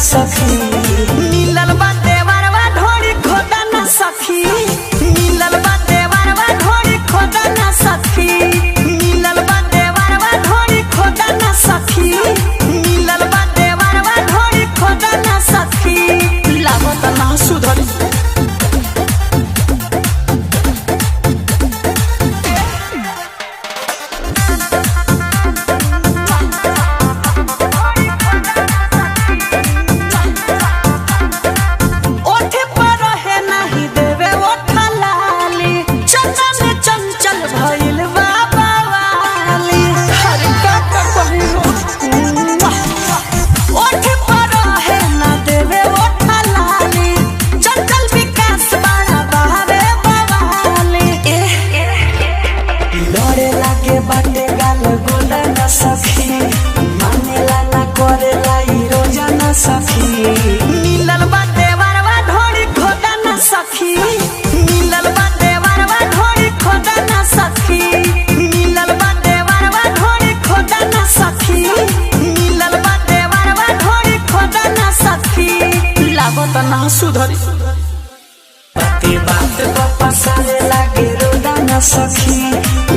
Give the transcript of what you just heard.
सखी मिलल बाटे वरवा ढोरी खोदा न सखी मिलल बाटे वरवा ढोरी खोदा न सखी मिलल बाटे वरवा ढोरी खोदा न सखी मिलल बाटे वरवा ढोरी खोदा न सखी लागत ना सुधरी बाटे गाल गोला न सखी मानेला न करेला ई रोजा न सखी मिलल बाटे वरवा ढोरी खोदा न सखी मिलल बाटे वरवा ढोरी खोदा न सखी मिलल बाटे वरवा ढोरी खोदा न सखी मिलल बाटे वरवा ढोरी खोदा न सखी लागत ना सुधरी बाते बात को पसारे लागे रोदा न सखी